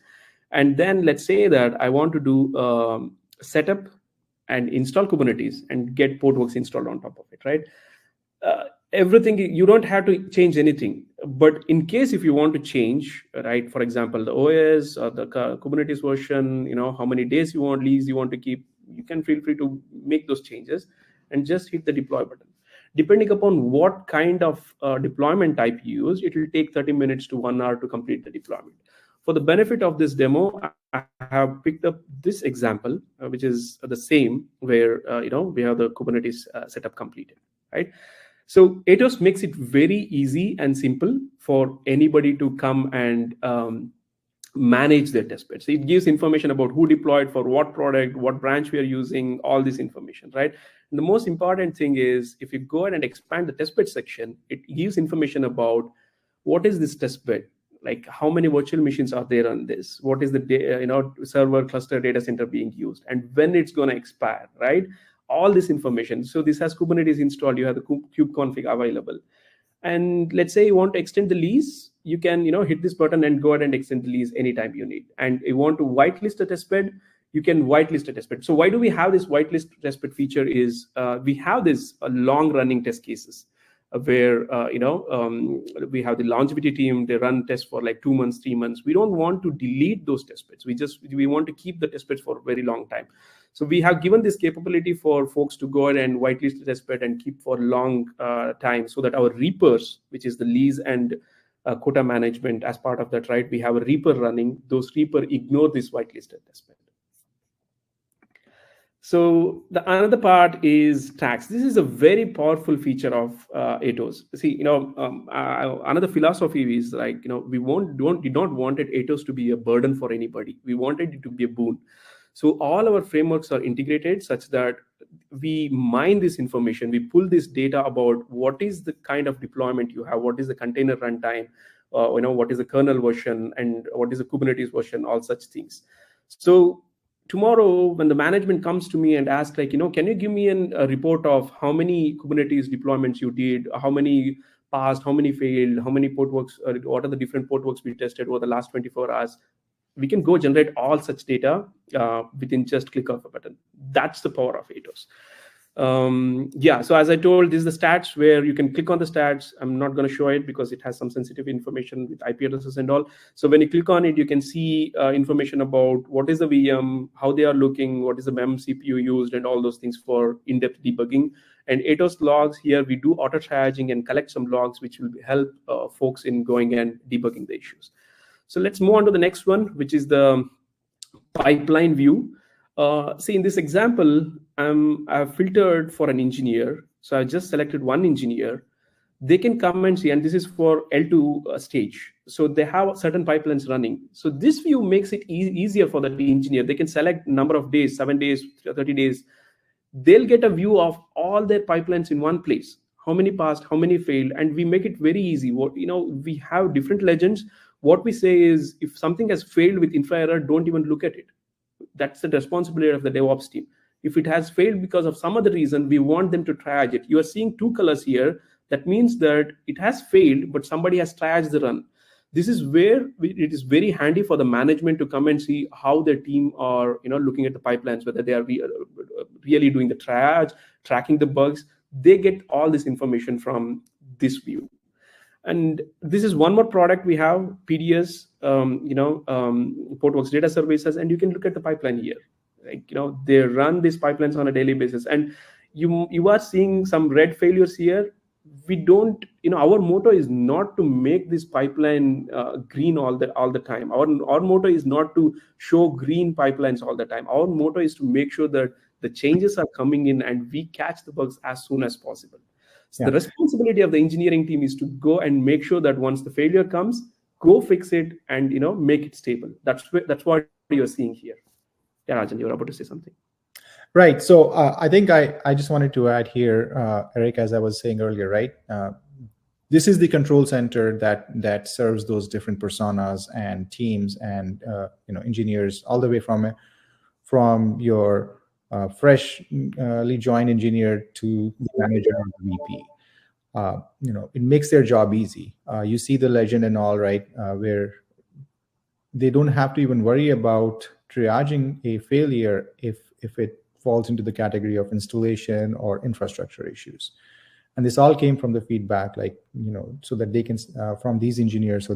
And then let's say that I want to do setup and install Kubernetes and get Portworx installed on top of it, right? Everything, you don't have to change anything. But in case if you want to change, right, for example, the OS or the Kubernetes version, how many days you want, lease you want to keep, you can feel free to make those changes and just hit the deploy button. Depending upon what kind of deployment type you use, it will take 30 minutes to 1 hour to complete the deployment. For the benefit of this demo, I have picked up this example, which is the same where, we have the Kubernetes setup completed, right? So Atos makes it very easy and simple for anybody to come and manage their testbed. So it gives information about who deployed for what product, what branch we are using, all this information, right? And the most important thing is if you go ahead and expand the testbed section, it gives information about what is this testbed, like how many virtual machines are there on this, what is the server cluster data center being used, and when it's going to expire, right? All this information. So this has Kubernetes installed, you have the kubeconfig available. And let's say you want to extend the lease, you can hit this button and go ahead and extend the lease anytime you need. And you want to whitelist a testbed, you can whitelist a testbed. So why do we have this whitelist testbed feature is we have this long running test cases where we have the longevity team, they run tests for like 2 months, 3 months. We don't want to delete those testbeds. We want to keep the testbeds for a very long time. So we have given this capability for folks to go ahead and whitelist the testbed and keep for long time, so that our reapers, which is the lease and quota management as part of that, right? We have a reaper running. Those reaper ignore this whitelisted testbed. So the another part is tags. This is a very powerful feature of Atos. See, another philosophy is like, we don't want Atos to be a burden for anybody. We wanted it to be a boon. So all our frameworks are integrated such that we mine this information, we pull this data about what is the kind of deployment you have, what is the container runtime, what is the kernel version, and what is the Kubernetes version, all such things. So tomorrow, when the management comes to me and asks, like, can you give me a report of how many Kubernetes deployments you did, how many passed, how many failed, how many Portworx, what are the different Portworx we tested over the last 24 hours? We can go generate all such data within just click of a button. That's the power of Atos. So as I told, this is the stats where you can click on the stats. I'm not going to show it because it has some sensitive information with IP addresses and all. So when you click on it, you can see information about what is the VM, how they are looking, what is the MEM CPU used, and all those things for in-depth debugging. And Atos logs, here we do auto triaging and collect some logs, which will help folks in going and debugging the issues. So let's move on to the next one, which is the pipeline view. See, in this example, I've filtered for an engineer. So I just selected one engineer. They can come and see, and this is for L2 stage. So they have certain pipelines running. So this view makes it easier for the engineer. They can select number of days, 7 days, 30 days. They'll get a view of all their pipelines in one place. How many passed, how many failed, and we make it very easy. We have different legends. What we say is, if something has failed with infra error, don't even look at it. That's the responsibility of the DevOps team. If it has failed because of some other reason, we want them to triage it. You are seeing 2 colors here. That means that it has failed, but somebody has triaged the run. This is where it is very handy for the management to come and see how their team are, looking at the pipelines, whether they are really doing the triage, tracking the bugs. They get all this information from this view. And this is one more product we have, PDS, Portworx Data Services, and you can look at the pipeline here. They run these pipelines on a daily basis, and you are seeing some red failures here. We don't, our motto is not to make this pipeline green all the time. Our motto is not to show green pipelines all the time. Our motto is to make sure that the changes are coming in and we catch the bugs as soon as possible. So the responsibility of the engineering team is to go and make sure that once the failure comes, go fix it and make it stable. That's what you're seeing here. Yeah, Rajan, you're about to say something. Right. So I think I just wanted to add here, Eric, as I was saying earlier, right? This is the control center that serves those different personas and teams and engineers, all the way from your freshly joined engineer to the manager and the VP. It makes their job easy. You see the legend and all, right, where they don't have to even worry about triaging a failure if it falls into the category of installation or infrastructure issues. And this all came from the feedback, so that they can, from these engineers, so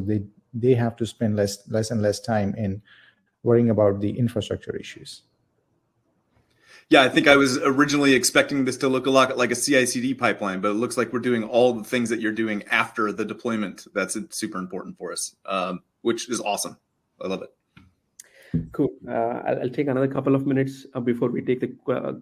they have to spend less and less time in worrying about the infrastructure issues. Yeah, I think I was originally expecting this to look a lot like a CI/CD pipeline, but it looks like we're doing all the things that you're doing after the deployment. That's super important for us, which is awesome. I love it. Cool. I'll take another couple of minutes before we take the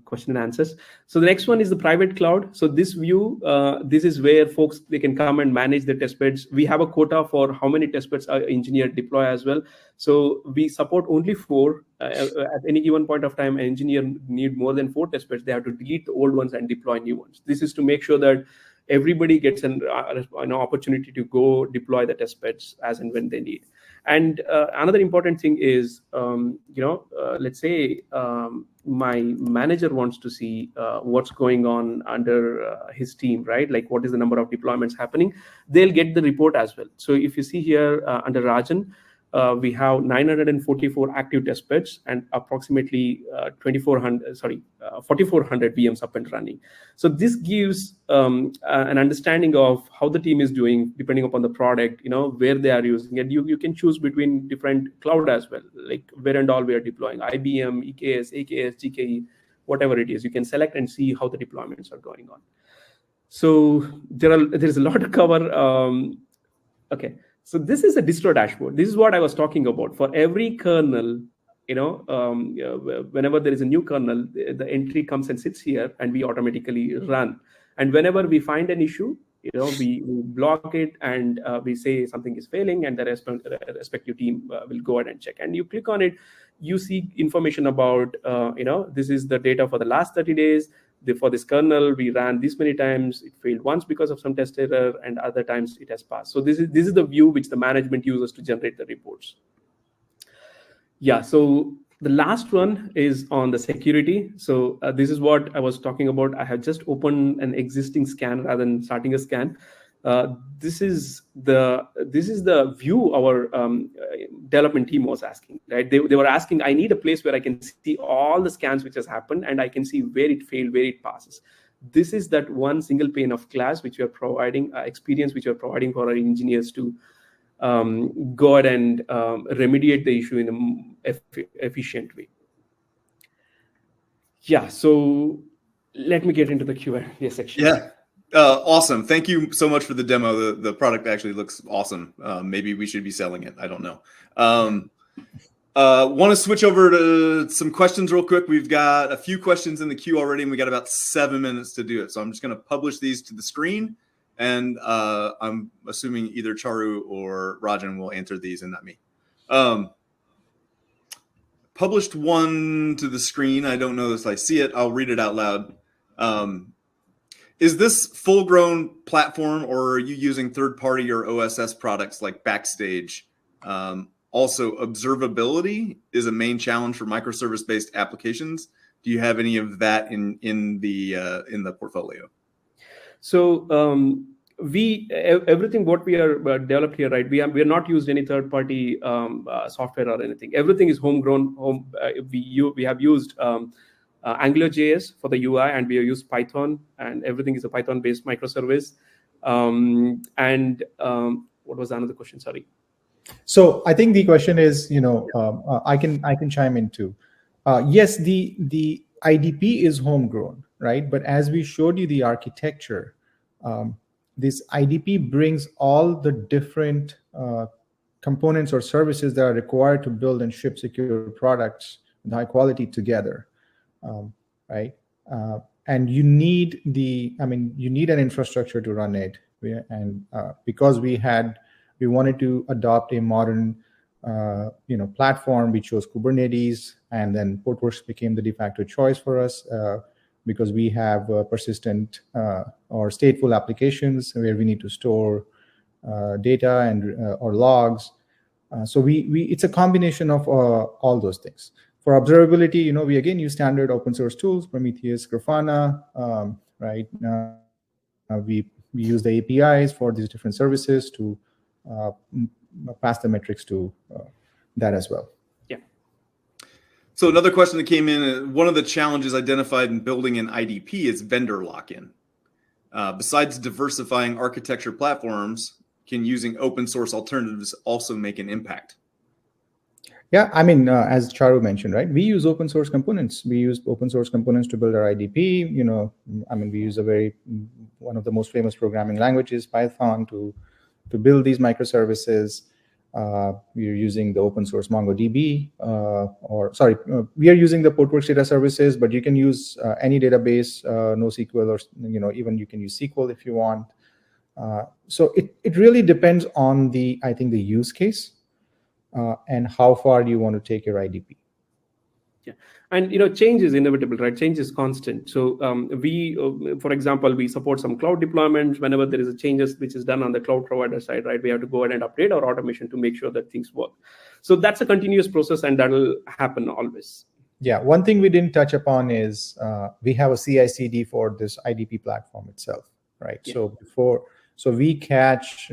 question and answers. So the next one is the private cloud. So this view, this is where folks, they can come and manage the test beds. We have a quota for how many test beds our engineer deploy as well. So we support only 4. At any given point of time, an engineer need more than 4 test beds. They have to delete the old ones and deploy new ones. This is to make sure that everybody gets an opportunity to go deploy the test beds as and when they need. And another important thing is, let's say my manager wants to see what's going on under his team, right? Like what is the number of deployments happening? They'll get the report as well. So if you see here under Rajan, we have 944 active test beds and approximately 4,400 VMs up and running. So this gives an understanding of how the team is doing depending upon the product, where they are using it. You can choose between different cloud as well, like where and all we are deploying, IBM, EKS, AKS, GKE, whatever it is. You can select and see how the deployments are going on. So there's a lot to cover. Okay. So this is a distro dashboard. This is what I was talking about. For every kernel, whenever there is a new kernel, the entry comes and sits here and we automatically run. And whenever we find an issue, we block it and we say something is failing, and the respective team will go ahead and check. And you click on it, you see information about, this is the data for the last 30 days. For this kernel, we ran this many times. It failed once because of some test error, and other times it has passed. So this is the view which the management uses to generate the reports. Yeah, so the last one is on the security. So this is what I was talking about. I have just opened an existing scan rather than starting a scan. This is the view our development team was asking, right? They were asking, I need a place where I can see all the scans which has happened and I can see where it failed, where it passes. This is that one single pane of glass which we are providing, experience which we are providing for our engineers to go ahead and remediate the issue in an efficient way. Yeah, so let me get into the Q&A section. Yeah. Awesome. Thank you so much for the demo. The product actually looks awesome. Maybe we should be selling it. I don't know. Want to switch over to some questions real quick. We've got a few questions in the queue already, and we got about 7 minutes to do it. So I'm just going to publish these to the screen, and I'm assuming either Charu or Rajan will answer these and not me. Published one to the screen. I don't know if I see it. I'll read it out loud. Is this full-grown platform, or are you using third-party or OSS products like Backstage? Also, observability is a main challenge for microservice-based applications. Do you have any of that in the portfolio? So everything what we are developed here, right? We are not used any third party software or anything. Everything is homegrown. We have used AngularJS for the UI, and we have used Python, and everything is a Python based microservice. What was another question? Sorry. So I think the question is, I can chime in too. Yes, the IDP is homegrown, right? But as we showed you the architecture, this IDP brings all the different components or services that are required to build and ship secure products with high quality together, right? And you need an infrastructure to run it. And because we wanted to adopt a modern platform, we chose Kubernetes, and then Portworx became the de facto choice for us because we have persistent or stateful applications where we need to store data and or logs. So it's a combination of all those things. For observability, we again use standard open source tools, Prometheus, Grafana, right? We use the APIs for these different services to pass the metrics to that as well. Yeah. So another question that came in, one of the challenges identified in building an IDP is vendor lock-in. Besides diversifying architecture platforms, can using open source alternatives also make an impact? Yeah, as Charu mentioned, right? We use open source components. We use open source components to build our IDP. We use one of the most famous programming languages, Python, to build these microservices. We are using the open source MongoDB, we are using the Portworx data services, but you can use any database, NoSQL, or even you can use SQL if you want. So it really depends on the use case and how far do you want to take your IDP. Yeah, and change is inevitable, right? Change is constant. So for example, we support some cloud deployments. Whenever there is a changes which is done on the cloud provider side, right, we have to go ahead and update our automation to make sure that things work. So that's a continuous process, and that will happen always. Yeah, one thing we didn't touch upon is we have a CI/CD for this IDP platform itself, right? Yeah. So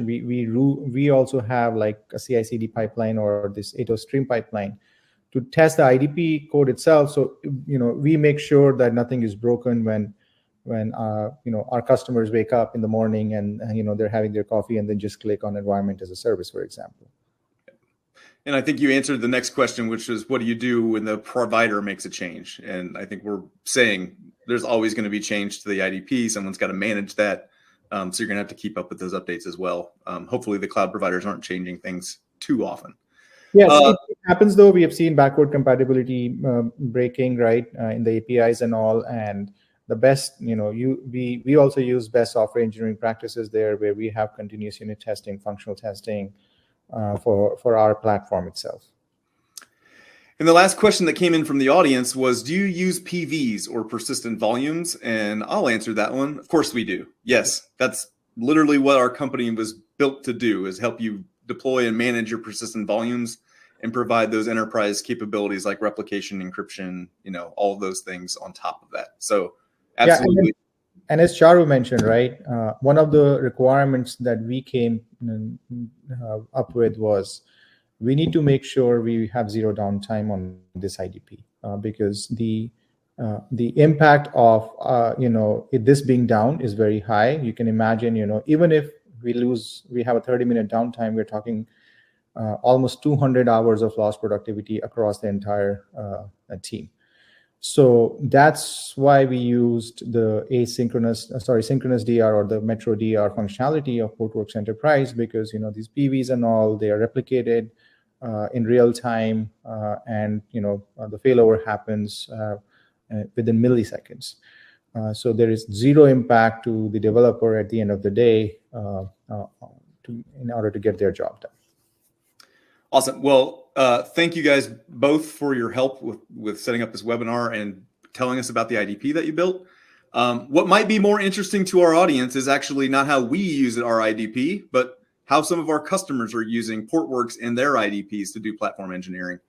we also have like a CI/CD pipeline or this ATOS stream pipeline to test the IDP code itself. So we make sure that nothing is broken when our customers wake up in the morning and they're having their coffee and then just click on environment as a service, for example. And I think you answered the next question, which is, what do you do when the provider makes a change? And I think we're saying there's always going to be change to the IDP. Someone's got to manage that. So you're going to have to keep up with those updates as well. Hopefully the cloud providers aren't changing things too often. Yes, it happens though. We have seen backward compatibility breaking, right, in the APIs and all. And the best, we also use best software engineering practices there, where we have continuous unit testing, functional testing for our platform itself. And the last question that came in from the audience was, do you use PVs or persistent volumes? And I'll answer that one. Of course we do. Yes, that's literally what our company was built to do, is help you deploy and manage your persistent volumes and provide those enterprise capabilities like replication, encryption, all of those things on top of that. So absolutely. Yeah, and as Charu mentioned, right, one of the requirements that we came up with was we need to make sure we have zero downtime on this IDP because the impact of this being down is very high. You can imagine, even if we have a 30-minute downtime, we're talking almost 200 hours of lost productivity across the entire team. So that's why we used the synchronous DR or the Metro DR functionality of Portworx Enterprise, because these PVs and all, they are replicated in real time, and the failover happens within milliseconds. So there is zero impact to the developer at the end of the day in order to get their job done. Awesome. Well, thank you guys both for your help with setting up this webinar and telling us about the IDP that you built. What might be more interesting to our audience is actually not how we use our IDP, but how some of our customers are using Portworx in their IDPs to do platform engineering.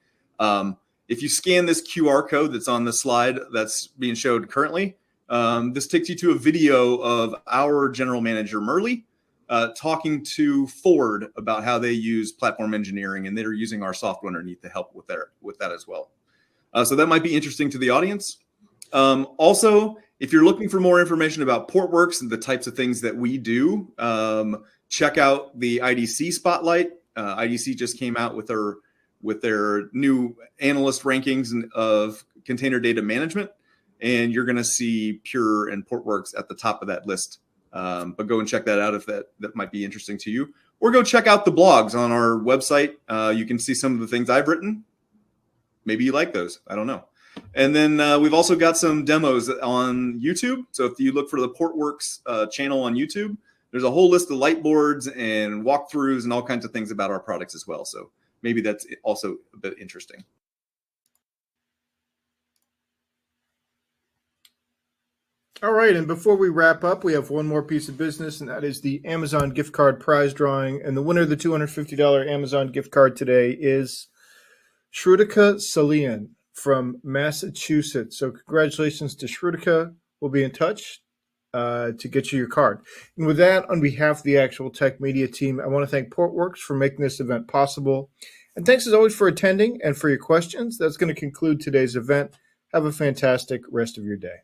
If you scan this QR code that's on the slide that's being showed currently, this takes you to a video of our general manager, Murli, talking to Ford about how they use platform engineering, and they're using our software underneath to help with that as well. So that might be interesting to the audience. Also, if you're looking for more information about Portworx and the types of things that we do, check out the IDC Spotlight. IDC just came out with their new analyst rankings of container data management, and you're going to see Pure and Portworx at the top of that list. But go and check that out if that might be interesting to you. Or go check out the blogs on our website. You can see some of the things I've written. Maybe you like those. I don't know. And then we've also got some demos on YouTube. So if you look for the Portworx channel on YouTube, there's a whole list of light boards and walkthroughs and all kinds of things about our products as well. So maybe that's also a bit interesting. All right, and before we wrap up, we have one more piece of business, and that is the Amazon gift card prize drawing. And the winner of the $250 Amazon gift card today is Shrutika Salian from Massachusetts. So congratulations to Shrutika. We'll be in touch to get you your card. And with that, on behalf of the Actual Tech Media team, I want to thank Portworx for making this event possible. And thanks as always for attending and for your questions. That's going to conclude today's event. Have a fantastic rest of your day.